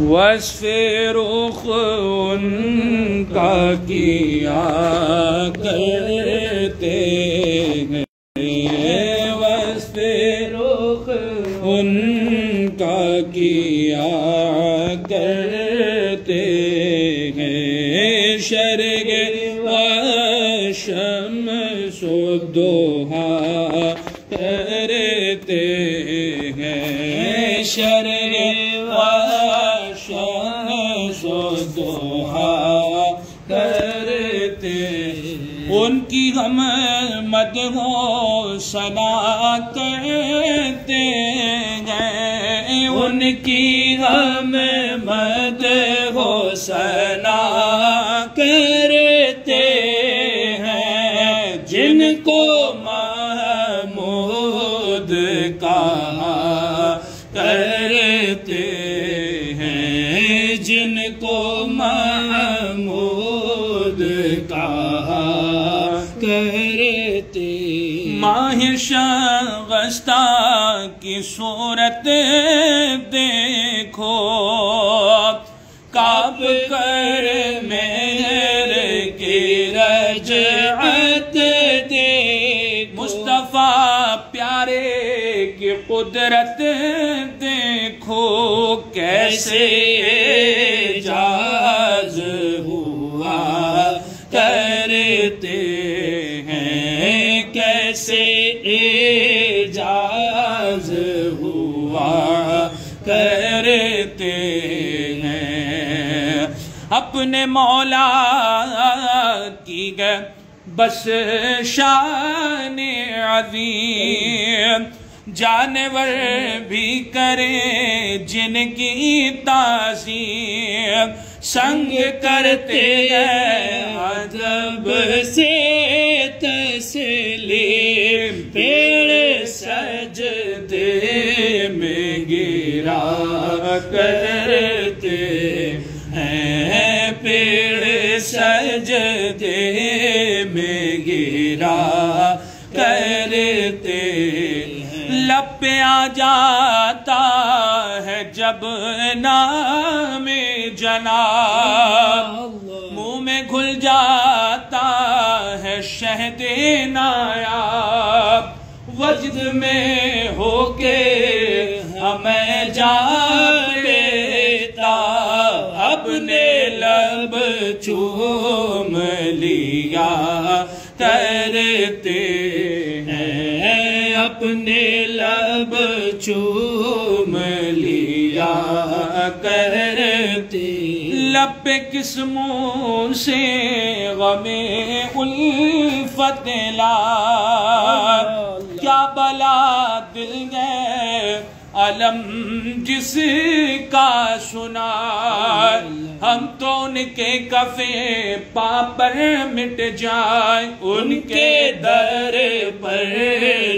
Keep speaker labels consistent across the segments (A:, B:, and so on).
A: وصف رخ ان کا کیا کرتے ہیں، وصف رخ ان کا کیا کرتے ہیں، شرق و شمس و ضحیٰ کرتے ہیں، شرق و شمس و ضحیٰ کرتے ہیں، ان کی ہم مدح و ثنا کرتے ہیں، ان کی ہم مدح و ثنا کرتے ہیں، جن کو محمود کہا کرتے ہیں، جن کو محمود کہا کرتے، ماہ شگفتہ کی صورت دیکھو، کعب کر مہر کی رجعت دیکھ، مصطفیٰ پیارے کی قدرت دیکھو، کیسے اعجاز ہوا کرتے ہیں، کیسے اعجاز ہوا کرتے ہیں، اپنے مولا کی گئے بس شان عظیم، جانور بھی کرے جن کی تعظیم، سنگ کرتے ہیں ادب سے تسلیم، پیڑ سجدے میں گرا کرتے ہیں، پیڑ سجدے میں گرا کرتے، لب پہ آ جاتا ہے جب نام جناب، منہ میں گھل جاتا ہے شہد نایاب، وجد میں ہو کے ہمیں جان لیتا، اپنے لب چوم لیا کرتے ہیں، اپنے لب چوم لیا کرتے، لب پہ کس منہ سے غم الفت لا، کیا بلا دل گئے علم جس کا سنا، ہم تو ان کے کفے پا پر مٹ جائیں، ان کے در پر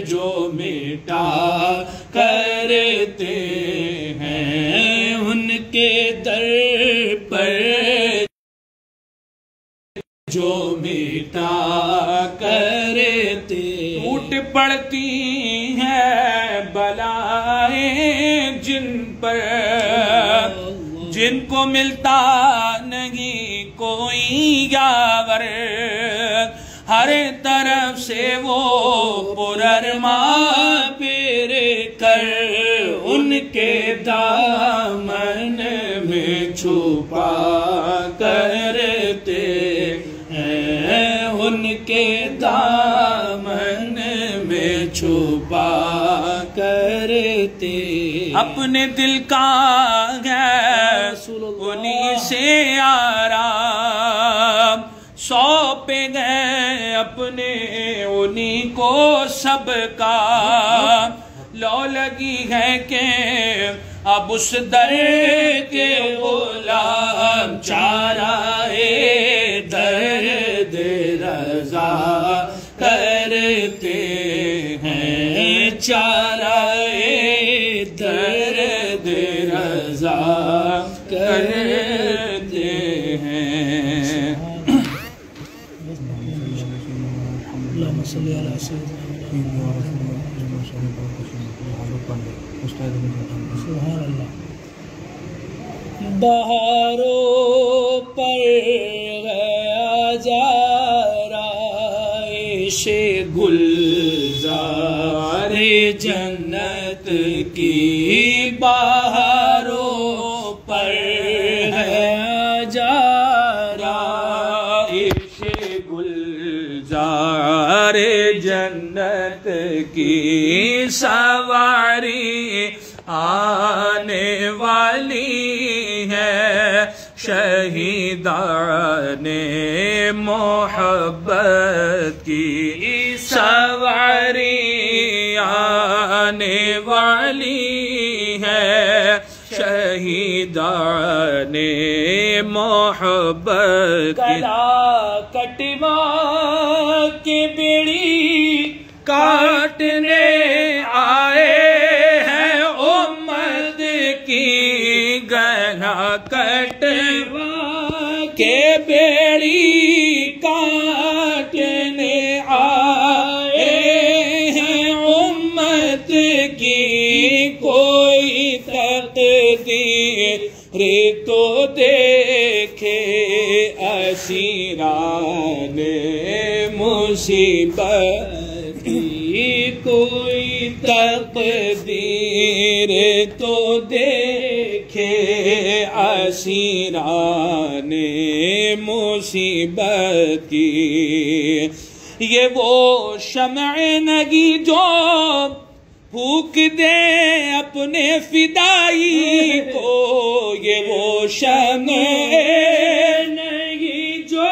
A: جو مٹا کرتے ہیں، ان کے در پر جو مٹا کرتے، ٹوٹ پڑتی ہیں بلائیں جن پر، جن کو ملتا نہیں کوئی یاور، ہر طرف سے وہ پرارمان پھر کر ان کے دامن میں چھپا کرتے ہیں، ان کے دامن میں چھپا کرتے، اپنے دل کا ہے انہی سے آرام، سونپے گئے اپنے انہی کو سب کا، لو لگی ہے کہ اب اس در کے غلام چارہ درد رضا کرتے ہیں، چارہ درد رضا کرتے ہیں۔
B: اللهم صل على سيدنا محمد سبحان اللہ. بہاروں پر گیا جارا عشق گلزار جنت کی بہاروں پر گیا جارا عشق گلزار جنت کی سواری آنے والی ہے شہیدان محبت کی سواری آنے والی ہے شہیدان محبت کی. کلا کٹوا کے بیڑی کاٹنے آئے گلا کٹوا کے بیڑی کاٹنے آئے ہیں امت کی کوئی تقدیر تو دیکھے اسیران مصیبت کی کوئی تقدیر تو دیکھے اسیران مصیبت کی. یہ وہ شمع نگی جو پھونک دے اپنے فدائی کو. یہ وہ شمع نگی جو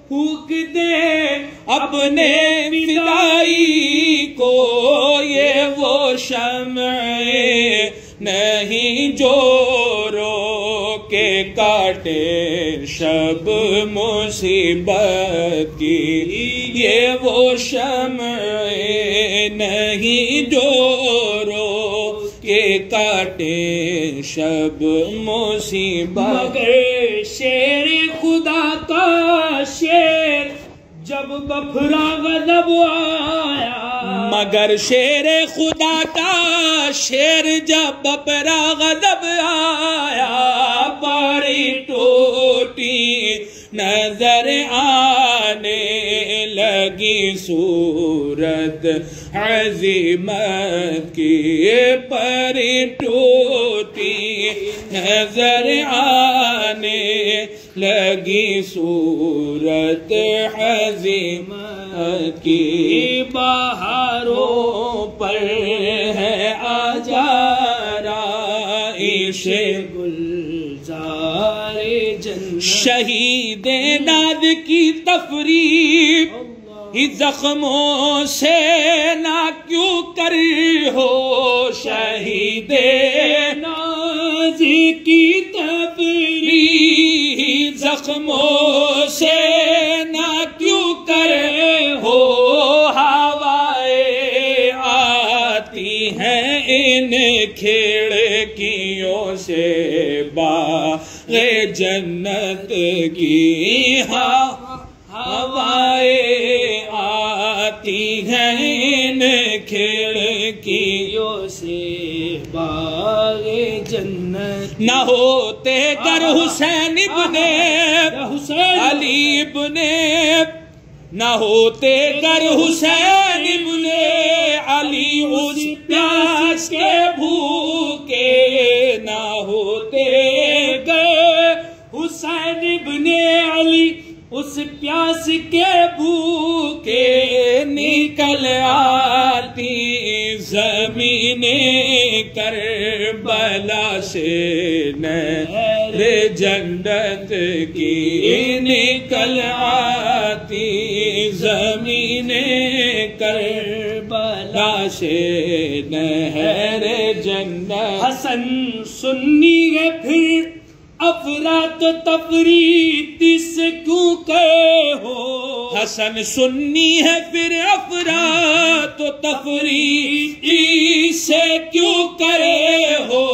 B: پھونک دے اپنے فدائی کو. یہ وہ شمع نہیں جو رو کے کاٹے شب مصیبت کی. یہ وہ شمع نہیں جو رو کے کاٹے شب مصیبت. مگر شیر خدا کا شیر جب بپھرا غضب آیا. مگر شیر خدا کا شیر جب بپھرا غضب آیا. باری ٹوٹی نظر آنے لگی صورت عظیمت کی. پری ٹوٹی نظر آنے لگی صورت عظیمت کی. بہاروں پر ہے آجارا عشق گلزار جنت. شہید ناز کی تفریح زخموں سے نہ کیوں کر ہو. شہید ناز کی تفریح زخموں سے نہ کیوں کر ہو. ہوائیں آتی ہیں ان کھڑکیوں سے باغ جنت کی. ہوائیں آتی ہیں ان کھڑکیوں سے باغ جنت. نہ ہوتے گر حسین ابن علی ابن نہ ہوتے گر حسین ابن علی اس پیاس کے بھوکے. نہ ہوتے گر حسین ابن علی اس پیاس کے بھوکے. نکل آتی زمین کربلا سے نہر جنت کی. نکل آتی زمین کربلا سے نہر جنت. حسن سنی ہے پھر افراد تفریق سے کیوں کہ ہو. حسن سنی ہے پھر افراد تفریق سے کیوں کرے ہو.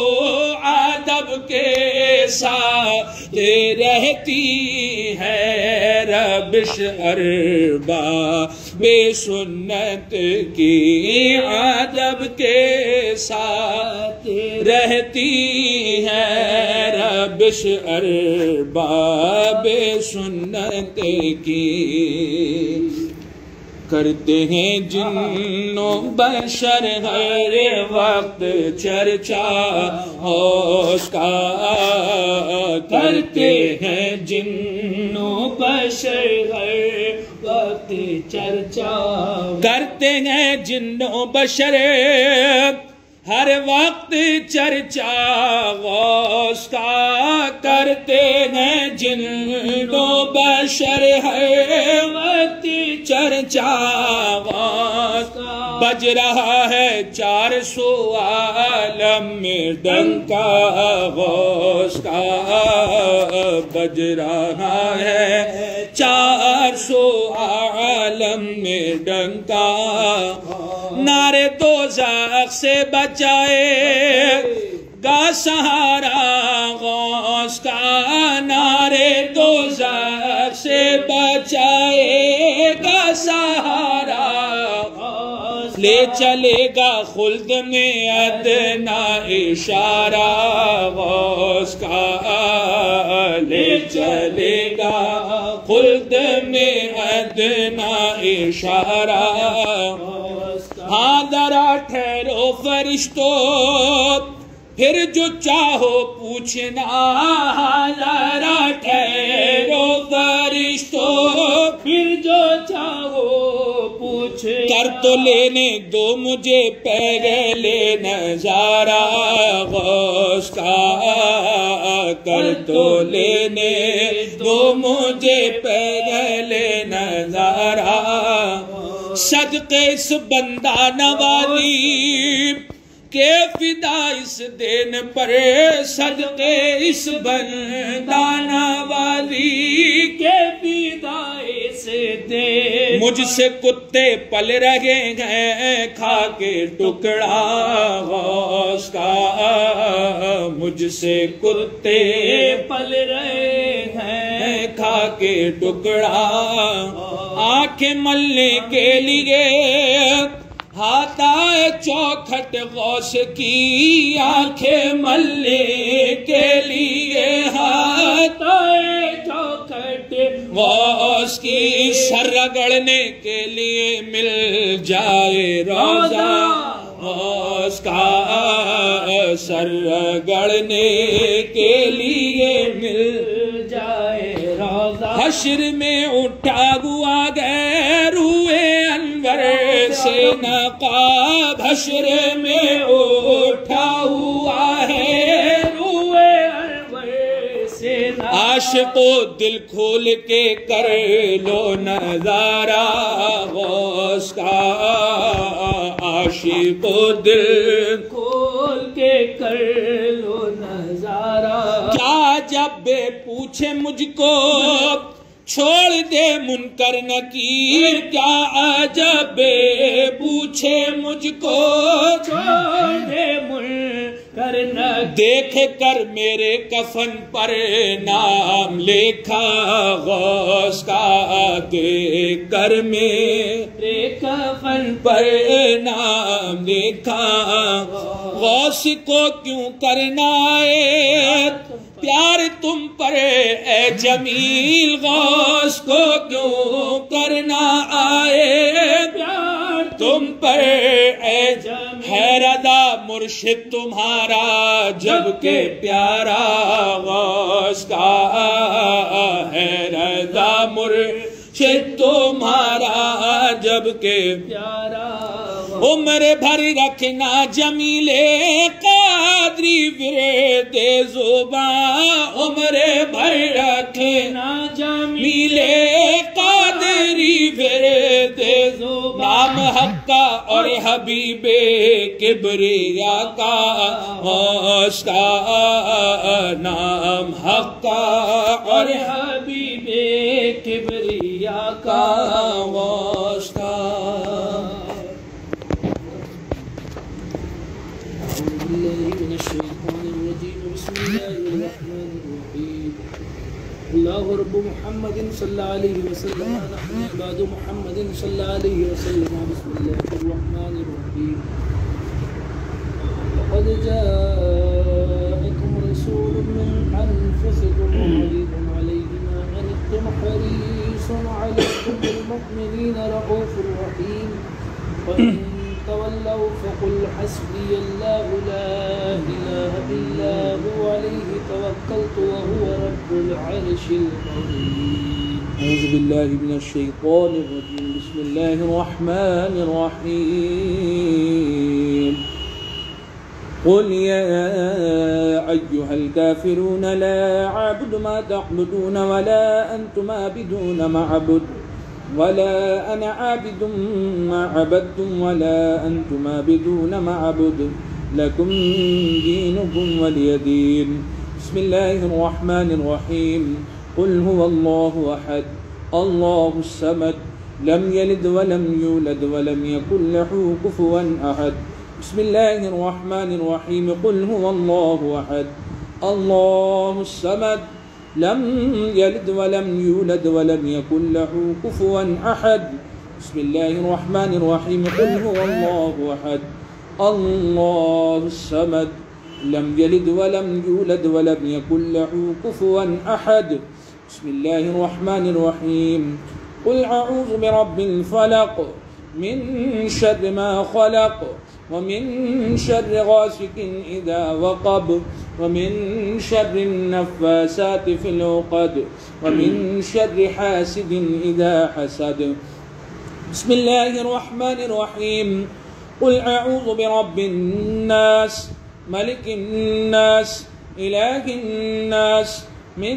B: ادب کے ساتھ رہتی ہے ربش ارباب بے سنت کی ادب کے ساتھ رہتی ہے ربش ارباب سنت کی کرتے ہیں جن و بشر ہر وقت چرچا اس کا کرتے ہیں جن و بشر ہر وقت چرچا کرتے ہیں جن و بشر ہر وقت چرچا غوث کا کرتے ہیں جن و بشر ہر وقت چرچا غوث کا بج رہا ہے 400 عالم میں ڈنکا غوث کا بج رہا ہے 400 عالم میں ڈنکا نعرے دوزخ سے بچائے گا سہارا غوث کا نعرے دوزخ سے بچائے گا سہارا لے چلے گا خلد میں ادنا اشارہ غوث کا لے چلے گا خلد میں ادنا اشارہ ہاں ذرا ٹھہرو فرشتو پھر جو چاہو پوچھنا ذرا ٹھہرو فرشتو پھر جو چاہو پوچھ کر تو لینے دو مجھے پہلے نظارہ غوث کا کر تو لینے دو مجھے پہلے نظارہ صدقے اس بندہ نوالی کے فدا اس دین پر صدقے اس بندہ نوالی کے فدا اس دین مجھ سے کتے پل رہے ہیں کھا کے ٹکڑا غوث کا مجھ سے کتے پل رہے ہیں کھا کے ٹکڑا آنکھیں ملنے کے لیے ہاتھ آئے چوکھٹ غوث کی آنکھیں ملنے کے لیے ہاتھ آئے چوکھٹ غوث کی سر رگڑنے کے لیے مل جائے روزہ غوث کا سر رگڑنے کے لیے مل جائے روزہ حشر میں اٹھا ہوا غیر ہوئے انور سے نقاب حشر میں اٹھا ہوا ہے روئے انور سے عاشقو دل کھول کے کر لو نظارہ غوث کا عاشقو دل کھول کے کر لو نظارہ کیا جب بے پوچھے مجھ کو چھوڑ دے منکر نکیر کیا عجب پوچھے مجھ کو چھوڑ دے منکر نکیر دیکھ کر میرے کفن پر نام لکھا غوث کا دیکھ کر میرے کفن پر نام لکھا غوث کو کیوں کرنا ہے پیار تم پر اے جمیل غوث کو کیوں کرنا آئے پیار تم پر اے جمیل ہے رضا مرشد تمہارا جب کہ پیارا غوث کا ہے رضا مرشد تمہارا جب کہ پیارا عمر بھر رکھنا جمیل قادری ورد زباں عمر بھر رکھنا جمیل قادری ورد زباں نام حق کا اور حبیب کبریا کا غوث کا نام حق کا اور حبیب کبریا کا غوث کا اللہ رب
C: محمد صلى الله عليه وسلم نحن عباد محمد صلى الله عليه وسلم. بسم الله الرحمن الرحيم. لقد جاءكم رسول من أنفسكم عزيز عليه ما عنتم حريص عليكم بالمؤمنين رؤوف رحيم. وإن تولوا فقل حسبي الله لا إله إلا هو عليه توكلت وهو رب العرش العظيم.
A: أعوذ بالله من الشيطان الرجيم. بسم الله الرحمن الرحيم. قل يا أيها الكافرون لا أعبد ما تعبدون ولا أنتم عابدون ما أعبد ولا أنا عابد ما عبدتم ولا أنتم عابدون ما أعبد لكم دينكم ولي دين. بسم الله الرحمن الرحيم. قل هو الله أحد الله الصمد لم يلد ولم يولد ولم يكن له كفوا أحد. بسم الله الرحمن الرحيم. قل هو الله أحد الله الصمد لم يلد ولم يولد ولم يكن له كفوا أحد. بسم الله الرحمن الرحيم. قل هو الله أحد الله الصمد لم يلد ولم يولد ولم يكن له كفوا أحد. بسم الله الرحمن الرحيم. قل أعوذ برب الفلق من شر ما خلق ومن شر غاسق إذا وقب ومن شر النفاسات في العقد ومن شر حاسد إذا حسد. بسم الله الرحمن الرحيم. قل أعوذ برب الناس ملك الناس إله الناس من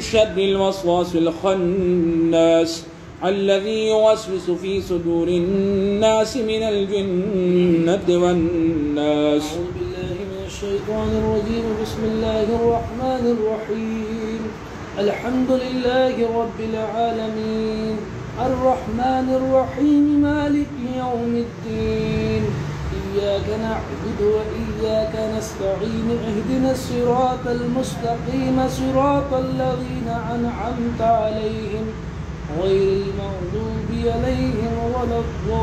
A: شر الوسواس الخناس الذي يوسوس في صدور الناس من الجنة والناس.
C: أعوذ بالله من الشيطان الرجيم. بسم الله الرحمن الرحيم. الحمد لله رب العالمين الرحمن الرحيم مالك يوم الدين. إياك نعبد وإياك نستعين اهدنا الصراط المستقيم صراط الذين أنعمت عليهم غير المغضوب عليهم ولا الضالين.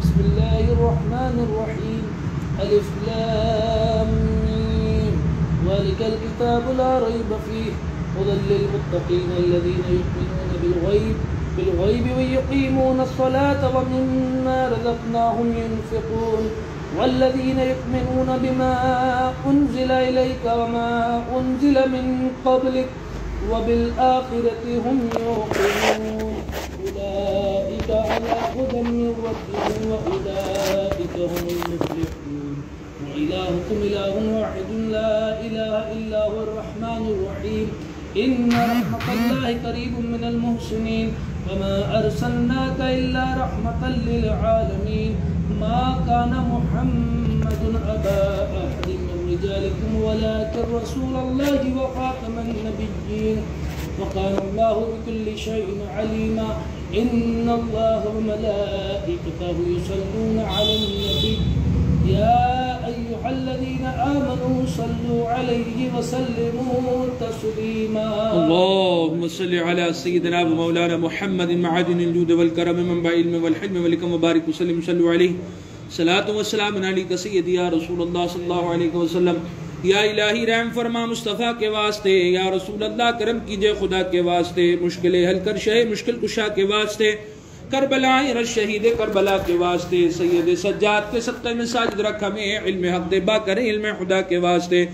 C: بسم الله الرحمن الرحيم. ألف لام ميم ذلك الكتاب لا ريب فيه هدى للمتقين الذين يؤمنون بالغيب ويقيمون الصلاة ومما رزقناهم ينفقون والذين يؤمنون بما أنزل إليك وما أنزل من قبلك وبالآخرة هم يوقنون أولئك على هدى من ربهم وأولئك هم المفلحون. وإلهكم إله واحد لا إله إلا هو الرحمن الرحيم. إن رحمة الله قريب من المحسنين وما أرسلناك إلا رحمة للعالمين. ما كان محمد أبا أحد من رجالكم ولكن رسول الله وخاتم النبيين وكان الله بكل شيء عليما. إن الله وملائكته يصلون على النبي يا أيها الذين آمنوا صلوا عليه وسلموا تسليما.
A: اللهم صل على سيدنا ومولانا محمد معدن الجود والكرم منبع العلم والحلم والحكم وبارك وسلم صلوا عليه صلاة والسلام عليك سيدي يا رسول اللہ صلی اللہ علیہ وسلم. یا الہی رحم فرما مصطفیٰ کے واسطے. یا رسول اللہ کرم کیجئے خدا کے واسطے. مشکل حل کر شہ مشکل کشا کے واسطے. کربلا رش شہید کربلا کے واسطے. سید سجاد کے صدقے میں ساجد رکھ ہمیں علم حق دے با کریں علم خدا کے واسطے.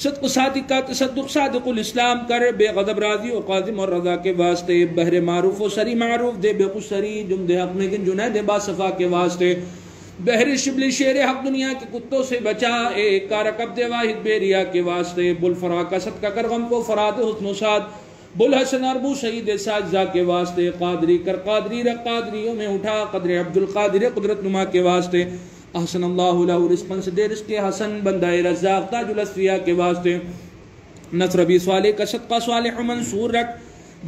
A: صدق صادق کا تصدق صادق الاسلام کر بے غضب راضی و قاضم اور رضا کے واسطے. بہر معروف و سری معروف دے بے خسری جم دے حق میں گن جنید با صفا کے واسطے. بہر شبل شیر حق دنیا کے کتوں سے بچا. ایک کارکب دے واحد بے ریا کے واسطے. بل فرا کا صدقہ کر غم کو فراد حسن و سعد. بل حسن اربو شہید ساجزہ کے واسطے. قادری کر قادری رکھ قادریوں میں اٹھا. قدر عبدالقادر قدرت نما کے واسطے. احسن اللہ لہ رزقاً سے دے رزق حسن بندہ رزاق تاج الاسفیاء کے واسطے. نصر بھی صالح کا صدقہ صالح منصور رکھ.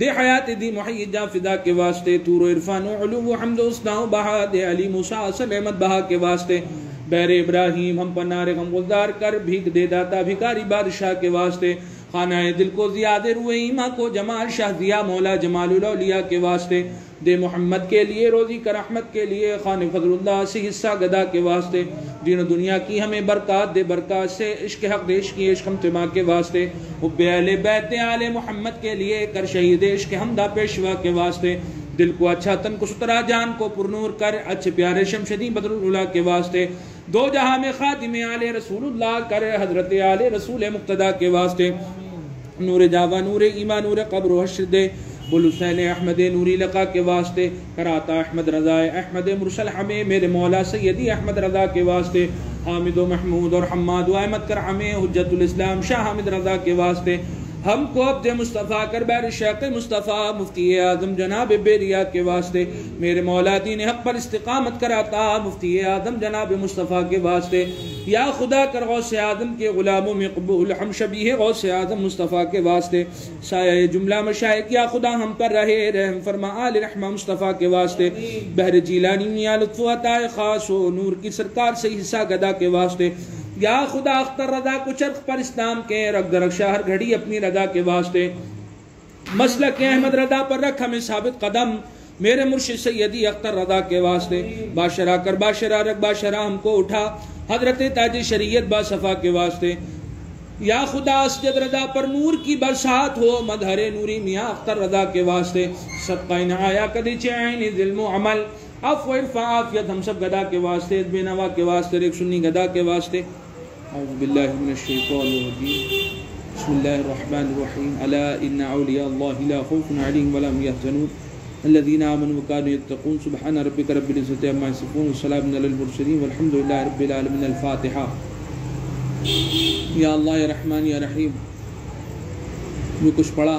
A: دے حیات دی محید جا فدا کے واسطے. تور و عرفان و علو و حمد و اسنا و بہا دے علی موسیٰ اصل احمد بہا کے واسطے. بحر ابراہیم ہم پر نار غم گزار کر بھیگ دے داتا بھکاری بادشاہ کے واسطے خانہ دل کو زیادہ روئے ایماں کو جمال شاہ دیا مولا جمال الاولیاء کے واسطے دے محمد کے لیے روزی کر رحمت کے لیے خان فضل اللہ سے حصہ گدا کے واسطے دین و دنیا کی ہمیں برکات دے برکات سے عشق حق دے عشق عشق ہمتما کے واسطے حب اہل بیت آل محمد کے لیے کر شہید عشق حمدہ پیشوا کے واسطے دل کو اچھا تن کو سترا جان کو پرنور کر اچھے پیارے شمشدی بدر اللہ کے واسطے دو جہاں میں خاتم آل رسول اللہ کر حضرت آل رسول مقتدہ کے واسطے نور جاوا نور ایمان نور قبر و حشر دے بل حسین احمد نوری لقا کے واسطے کراتا احمد رضا احمد مرسل ہمیں میرے مولا سیدی احمد رضا کے واسطے حامد و محمود اور حماد و احمد کر ہمیں حجت الاسلام شاہ حامد رضا کے واسطے ہم کو عبد مصطفیٰ کر بیر شیخ مصطفیٰ مفتی اعظم جناب بیریا کے واسطے میرے مولا دین حق پر استقامت کراتا مفتی اعظم جناب مصطفیٰ کے واسطے یا خدا کر غوث اعظم کے غلاموں میں قبول ہم شبیہ غوث اعظم مصطفیٰ کے واسطے سایہ جملہ مشائق یا خدا ہم پر رہے رحم فرما آل رحمہ مصطفیٰ کے واسطے بحر جیلانی میاں لطف و عطا خاص و نور کی سرکار سے حصہ گدا کے واسطے یا خدا اختر رضا کو چرخ پر اسلام کے رکھ درخ شہر گھڑی اپنی رضا کے واسطے مسلک احمد رضا پر رکھ ہمیں ثابت قدم میرے مرشد سیدی اختر رضا کے واسطے باشرہ کر باشرہ رکھ باشرہ ہم کو اٹھا حضرت تاج شریعت با صفا کے واسطے یا خدا اسجد رضا پر نور کی برسات ہو مدھر نوری میاں اختر رضا کے واسطے صدقہ نعایا کدی چین ظلم و عمل عفو عرفہ عافیت ہم سب گدا کے واسطے بے نوا کے واسطے ایک سنی گدا کے واسطے اعوذ باللہ من الشیطان الرجیم بسم اللہ الرحمن الرحیم الا ان اولیاء اللہ لا خوف علیہم ولا هم يحزنون الذين آمنوا وكانوا يتقون سبحان ربك رب العزة عما يصفون والسلام على المرسلين والحمد لله رب العالمين الفاتحہ یا اللہ یا رحمان یا رحیم جو کچھ پڑھا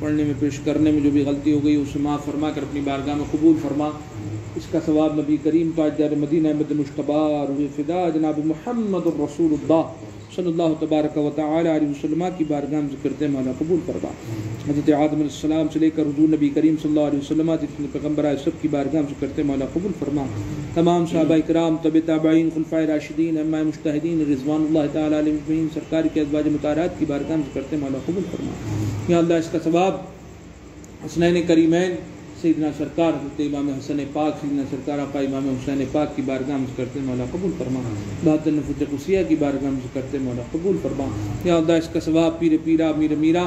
A: پڑھنے میں پیش کرنے میں جو بھی غلطی ہو گئی اسے معاف فرما کر اپنی بارگاہ میں قبول فرما اس کا ثواب نبی کریم تاجدار مدینہ احمد مجتبی روح فدا جناب محمد الرسول اللہ صلی اللہ تبارک و تعالی علیہ وسلم کی بارگاہ میں کرتے مولا قبول فرما حضرت آدم علیہ السلام سے لے کر حضور نبی کریم صلی اللہ علیہ وسلم جتنے پیغمبر آئے سب کی بارگاہ میں کرتے مولا قبول فرما تمام صحابہ کرام تبع تابعین خلفائے راشدین ائمہ مجتہدین رضوان اللہ تعالی علیہم اجمعین سرکار کے ازواج مطہرات کی بارگاہ میں کرتے مولا قبول فرما یا اللہ اس کا ثواب حسنین کریمین سیدنا سرکار حضرت امام حسن پاک سیدنا سرکار آقا امام حسین پاک کی بارگاہ میں کرتے مولا قبول فرما بہت نفوت قدسیہ کی بارگاہ میں کرتے مولا قبول فرما یا اللہ اس کا ثواب پیر پیرا میر میرا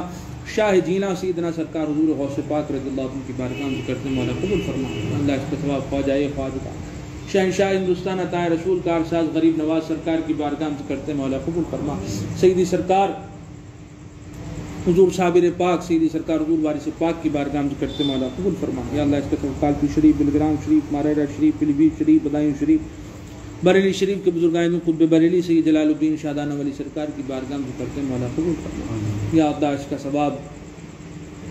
A: شاہ جینا سیدنا سرکار حضور غوث پاک رضی اللہ عنہ کی بارگاہ میں کرتے مولا قبول فرما اللہ اس کا ثواب خواجہ خواجہ شہنشاہ ہندوستان عطا رسول کارساز غریب نواز سرکار کی بارگاہ میں کرتے مولا قبول فرما سیدی سرکار حضور صابر پاک سیدی سرکار حضور وارث پاک کی بارگاہ میں کرتے مولا قبول فرما یا اللہ اس کا کالپی شریف بلگرام شریف ماریرا شریف پلی بھیت شریف بدائن شریف بریلی شریف کے بزرگان خطب بریلی سید جلال الدین شادانہ ولی سرکار کی بارگاہ میں کرتے مولا قبول فرما یا اللہ اس کا ثواب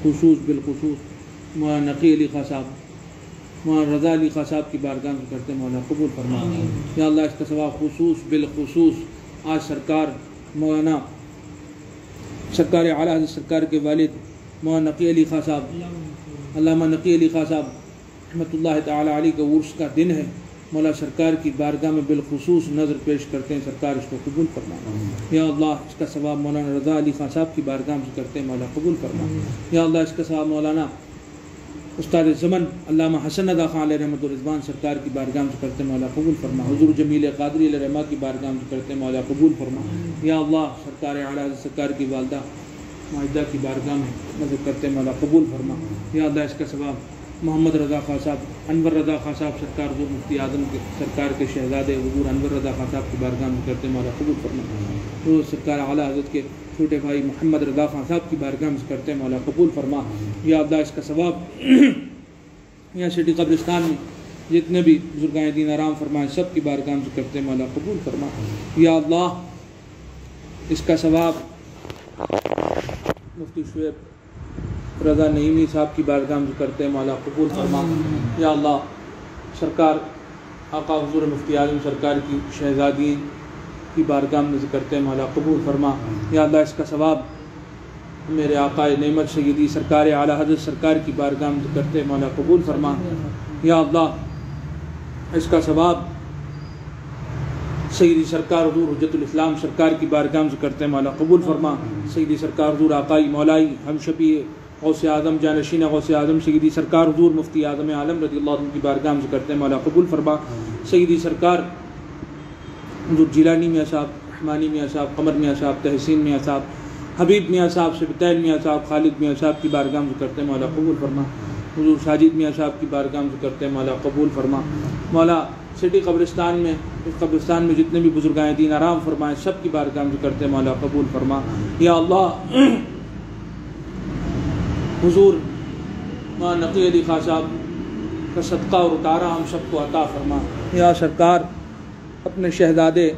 A: خصوص بالخصوص مولانا نقی علی خان صاحب مولانا رضا علی خان صاحب کی بارگاہ میں کرتے مولا قبول فرما یا اللہ اس کا ثواب خصوص بالخصوص آج سرکار مولانا سرکار اعلیٰ حضرت سرکار کے والد مولانا نقی علی خان صاحب علامہ نقی علی خان صاحب رحمۃ اللہ تعالی علیہ کا عرس کا دن ہے مولا سرکار کی بارگاہ میں بالخصوص نظر پیش کرتے ہیں سرکار اس کو قبول فرما یا اللہ اس کا ثواب مولانا رضا علی خان صاحب کی بارگاہ میں کرتے ہیں مولا قبول فرما یا اللہ اس کا ثواب مولانا استاد زمن علامہ حسن رضا خان علیہ رحمۃ الرضوان سرکار کی بارگاہ میں کرتے مولا قبول فرما حضور جمیل قادری علیہ رحمہ کی بارگاہ میں کرتے مولا قبول فرما یا اللہ سرکار اعلیٰ حضرت سرکار کی والدہ معاہدہ کی بارگاہ میں نظر کرتے مولا قبول فرما یا اللہ اس کا ثواب محمد رضا خان صاحب انور رضا خان صاحب سرکار حضور مفتی اعظم کے سرکار کے شہزادے حضور انور رضا خان صاحب کی بارگاہ میں کرتے مولا قبول فرما حضور سرکار اعلیٰ حضرت کے چھوٹے بھائی محمد رضا خان صاحب کی بارگاہ میں کرتے مولا قبول فرما یا اللہ اس کا ثواب یہاں سٹی قبرستان میں جتنے بھی بزرگان دین آرام فرمائے سب کی بارگاہ میں کرتے مولا قبول فرما یا اللہ اس کا ثواب مفتی شعیب رضا نعیمی صاحب کی بارگاہ میں کرتے مولا قبول فرما یا اللہ سرکار آقا حضور مفتی اعظم سرکار کی شہزادی کی بارگاہ میں کرتے مولا قبول فرما یا اللہ اس کا ثواب میرے آقا نعمت سیدی سرکار اعلیٰ حضرت سرکار کی بارگاہ میں کرتے مولا قبول فرما یا اللہ اس کا ثواب سیدی سرکار حضور حجت الاسلام سرکار کی بارگاہ سے کرتے ہیں مولا قبول فرما. سیدی سرکار حضور آقائی مولائی ہم شفیع غوث اعظم جانشین غوث اعظم سیدی سرکار حضور مفتی اعظم عالم رضی اللہ عنہ کی بارگاہ سے کرتے ہیں مولا قبول فرما. سیدی سرکار حضور جیلانی میاں صاحب، رحمانی میاں صاحب، قمر میاں صاحب، تحسین میاں صاحب، حبیب میاں صاحب، سبطین میاں صاحب، خالد میاں صاحب کی بارگاہ سے کرتے ہیں مولا قبول فرما. حضور ساجد میاں صاحب کی بارگاہ سے کرتے ہیں مولا قبول فرما. مولا سٹی قبرستان میں، اس قبرستان میں جتنے بھی بزرگائیں دین آرام فرمائیں سب کی بارگاہ سے کرتے ہیں مولا قبول فرما. یا اللہ حضور ماں نقی علی خان صاحب کا صدقہ اور اتارا ہم سب کو عطا فرما. یا سرکار اپنے شہزادے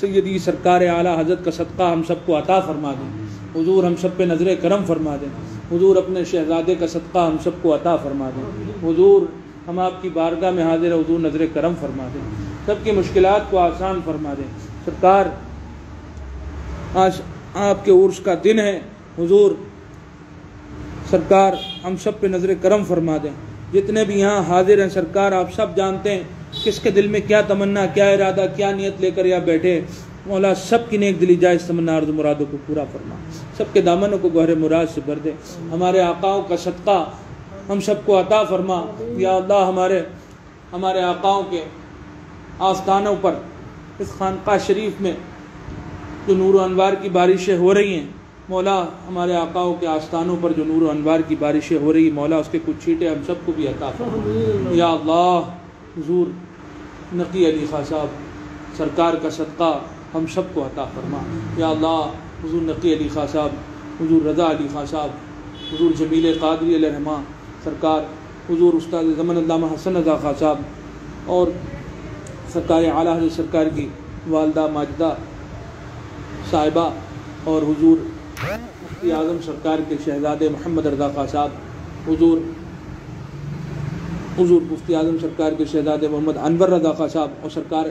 A: سیدی سرکار اعلیٰ حضرت کا صدقہ ہم سب کو عطا فرما دیں. حضور ہم سب پہ نظر کرم فرما دیں. حضور اپنے شہزادے کا صدقہ ہم سب کو عطا فرما دیں. حضور ہم آپ کی بارگاہ میں حاضر ہیں، حضور نظر کرم فرما دیں، سب کی مشکلات کو آسان فرما دیں. سرکار آج آپ کے عرس کا دن ہے، حضور سرکار ہم سب پہ نظر کرم فرما دیں. جتنے بھی یہاں حاضر ہیں سرکار آپ سب جانتے ہیں کس کے دل میں کیا تمنا، کیا ارادہ، کیا نیت لے کر یہاں بیٹھے. مولا سب کی نیک دلی جائز تمنا عرض مرادوں کو پورا فرما، سب کے دامنوں کو گوہر مراد سے بھر دے. ہمارے آقاؤں کا صدقہ ہم سب کو عطا فرما. یا اللہ ہمارے آقاؤں کے آستانوں پر اس خانقاہ شریف میں جو نور و انوار کی بارشیں ہو رہی ہیں، مولا ہمارے آقاؤں کے آستانوں پر جو نور و انوار کی بارشیں ہو رہی ہیں، مولا اس کے کچھ چھینٹے ہم سب کو بھی عطا فرما. یا اللہ حضور نقی علی خان صاحب سرکار کا صدقہ ہم سب کو عطا فرما. یا اللہ حضور نقی علی خان صاحب، حضور رضا علی خان صاحب، حضور جمیل قادری علیہ الرحمہ سرکار، حضور استاد زمن علامہ حسن رضا خان صاحب اور سرکار اعلیٰ حضرت سرکار کی والدہ ماجدہ صاحبہ اور حضور مفتی اعظم سرکار کے شہزادے محمد رضا خان صاحب، حضور مفتی اعظم سرکار کے شہزادے محمد انور رضا خان صاحب اور سرکار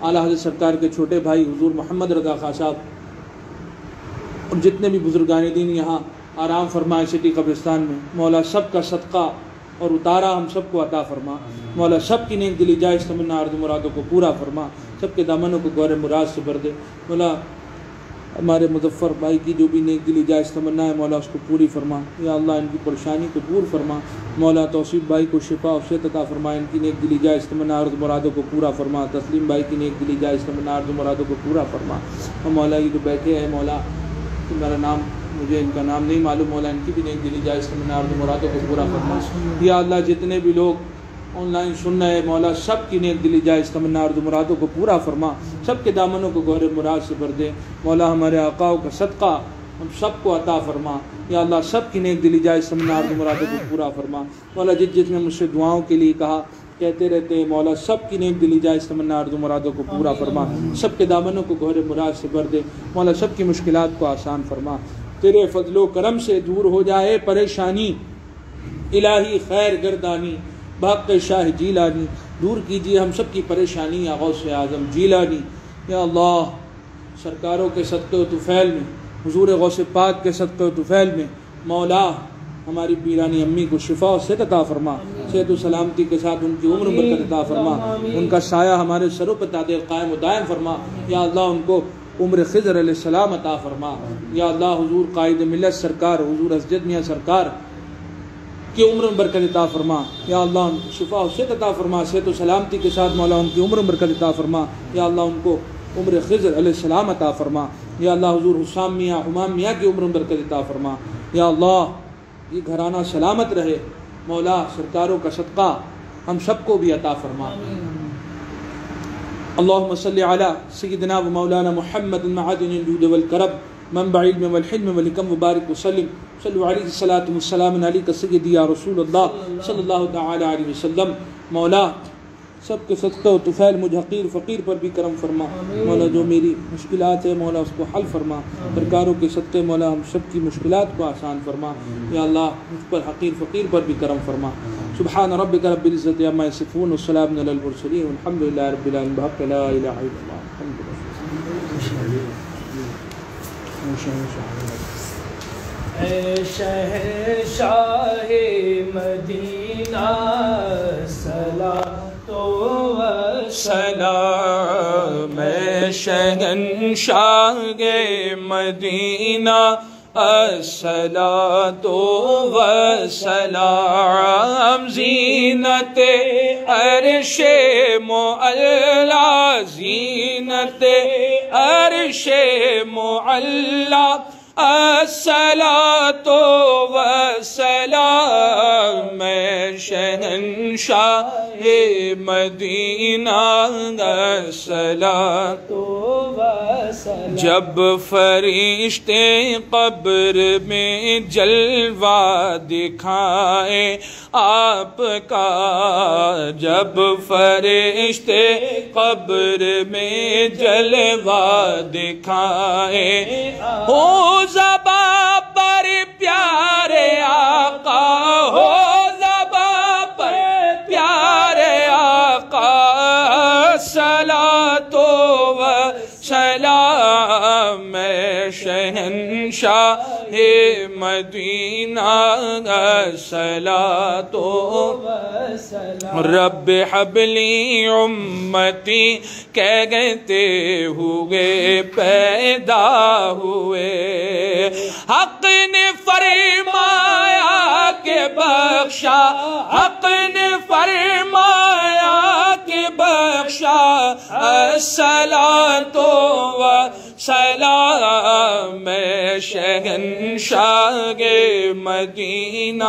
A: اعلیٰ حضرت سرکار کے چھوٹے بھائی حضور محمد رضا خان صاحب اور جتنے بھی بزرگان دین یہاں آرام فرمائے سٹی قبرستان میں، مولا سب کا صدقہ اور اتارا ہم سب کو عطا فرما. مولا سب کی نیک دلی جائز تمنا عرض مرادوں کو پورا فرما، سب کے دامنوں کو گوہر مراد سے بھر دے. مولا ہمارے مظفر بھائی کی جو بھی نیک دلی جائز تمنا ہے مولا اس کو پوری فرما. یا اللہ ان کی پریشانی کو دور فرما. مولا توصیف بھائی کو شفا و صحت عطا فرما، ان کی نیک دلی جائز تمنا عرض مرادوں کو پورا فرما. تسلیم بھائی کی نیک دلی جائز تمنا عرض مرادوں کو پورا فرما. اور مولا یہ جو بیٹھے ہیں مولا میرا نام مجھے ان کا نام نہیں معلوم، مولا ان کی بھی نیک دلی جائز تمنا عرض مرادوں کو پورا فرما. یا اللہ جتنے بھی لوگ آن لائن سن رہے ہیں مولا سب کی نیک دلی جائز تمنا عرض مرادوں کو پورا فرما، سب کے دامنوں کو گوہر مراد سے بھر دے. مولا ہمارے آقاؤں کا صدقہ ہم سب کو عطا فرما. یا اللہ سب کی نیک دلی جائز تمنا عرض مرادوں کو پورا فرما. مولا جس نے مجھ سے دعاؤں کے لیے کہا کہتے رہتے ہیں مولا سب کی نیک دلی جائز تمنا عرض مرادوں کو پورا فرما، سب کے دامنوں کو گوہر مراد سے بھر دے. مولا سب کی مشکلات کو آسان فرما. تیرے فضل و کرم سے دور ہو جائے پریشانی، الہی خیر گردانی بحق شاہ جیلانی. دور کیجیے ہم سب کی پریشانی یا غوث اعظم جیلانی. یا اللہ سرکاروں کے صدقے و طفیل میں، حضور غوث پاک کے صدقے و طفیل میں مولا ہماری پیرانی امی کو شفا و صحت عطا فرما، صحت و سلامتی کے ساتھ ان کی عمر برکت عطا فرما، ان کا سایہ ہمارے سروں پر تعدیل قائم و دائم فرما. یا اللہ ان کو عمر خضر علیہ السلام عطا فرما. یا اللہ حضور قائد ملت سرکار حضور اسجد میاں سرکار کی عمر میں برکت عطا فرما. یا اللہ ان کو شفا و صحت عطا فرما، صحت و سلامتی کے ساتھ مولا ان کی عمر میں برکت عطا فرما. یا اللہ ان کو عمر خضر علیہ السلام عطا فرما. یا اللہ حضور حسام میاں حمام میاں کی عمر میں برکت عطا فرما. یا اللہ یہ گھرانہ سلامت رہے، مولا سرکاروں کا صدقہ ہم سب کو بھی عطا فرما. اللہم صلی علی سیدنا و مولانا محمد معدن الجود والکرم منبع علم والحلم والحکم وبارک وسلم. صلو علیہ الصلاۃ والسلام علیک سیدی یا رسول اللہ صلی اللہ تعالی علیہ وسلم. مولا سب کے صدقہ و طفیل مجھ حقیر فقیر پر بھی کرم فرما. مولا جو میری مشکلات ہے مولا اس کو حل فرما. سرکاروں کے صدقے مولا ہم سب کی مشکلات کو آسان فرما. یا اللہ مجھ پر حقیر فقیر پر بھی کرم فرما. سبحان ربک رب العزت عما یصفون والسلام علی المرسلین والحمد للہ رب العالمین بحق لا الہ الا اللہ.
C: اے شہنشاہ مدینہ صلاۃ و سلام
B: شہنشاہ مدینہ الصلاۃ والسلام زینت عرش معلا زینت عرش معلا الصلاۃ والسلام شہنشاہ مدینہ الصلاۃ والسلام جب فرشتے قبر میں جلوہ دکھائے آپ کا جب فرشتے قبر میں جلوہ دکھائے ہو زباں پر پیارے آقا ہو زباں پر پیارے آقا صلاۃ و سلام شہنشاہ مدینہ صلاۃ و سلام رب حبلی امتی کہتے ہوئے پیدا ہوئے حق نے فرمایا کہ بخشا حق نے فرمایا کہ بخشا الصلاۃ و سلام شہنشاہ مدینہ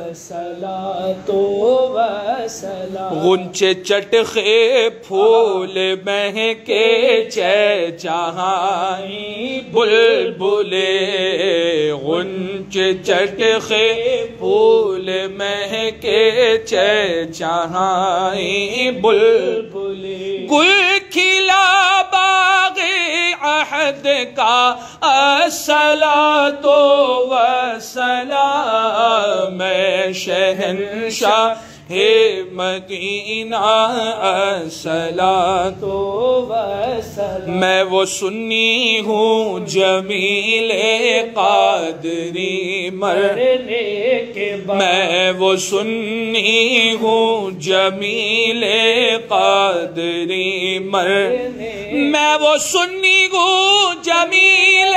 B: الصلاۃ و سلام غنچے چٹخے پھول مہکے چہچہائی بلبلے غنچے چٹخے پھول مہکے چہچہائی بلبلے گل کھلا باغ عہد کا الصلاۃ والسلام شہنشاہ مدینہ الصلاۃ والسلام میں وہ سنی ہوں جمیل قادری مرنے کے بعد میں وہ سنی ہوں جمیل قادری میں وہ سنی ہوں جمیل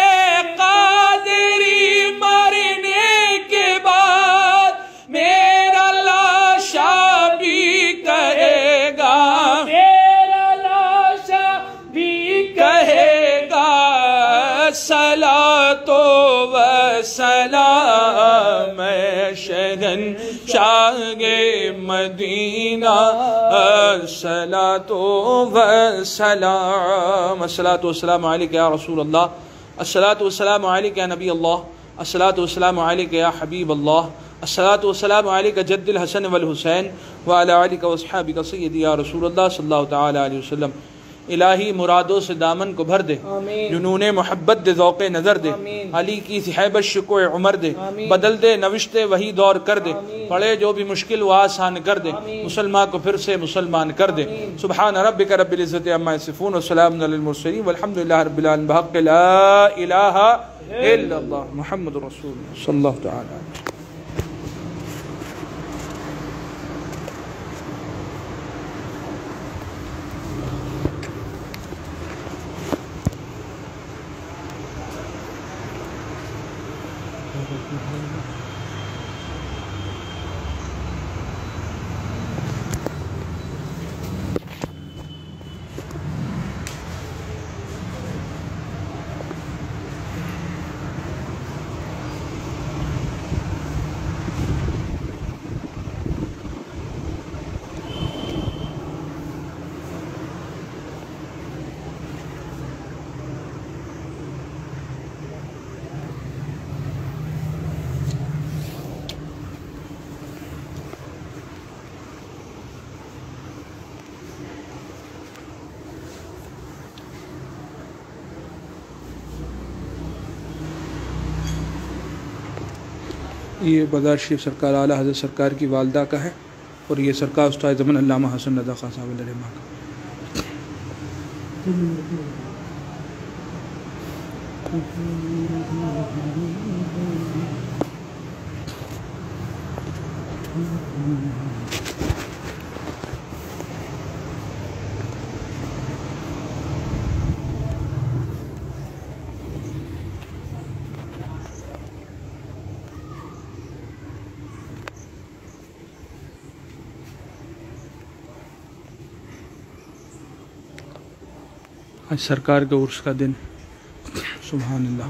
B: قادری مرنے کے بعد میرا لاشا بھی کہے گا میرا لاشا بھی کہے گا صلاۃ و سلام شہنشاہ مدینہ الصلاۃ و سلام الصلاۃ والسلام علیک یا رسول اللہ الصلاۃ والسلام علیک یا نبی اللہ الصلاۃ والسلام علیک یا حبیب اللہ الصلاۃ والسلام علیک جد الحسن والحسین وعلی آلک واصحابک سیدی یا رسول اللہ صلی اللہ تعالی علیہ وسلم الہی مرادوں سے دامن کو بھر دے جنون محبت دے ذوق نظر دے علی کی صحیبت شکو عمر دے بدل دے نوشتے وہی دور کر دے پڑے جو بھی مشکل وہ آسان کر دے مسلمان کو پھر سے مسلمان کر دے سبحان ربک رب العزت عما یصفون وسلام علی المرسلین والحمد للہ رب العالمین بحق لا الہ الا اللہ محمد رسول اللہ صلی اللہ تعالی علیہ وسلم یہ بازار شریف سرکار اعلیٰ حضرت سرکار کی والدہ کا ہے اور یہ سرکار استاد زمن علامہ حسن رضا خان صاحب علیہ رحمہ کا
A: آج سرکار کے عرس کا دن. سبحان اللہ.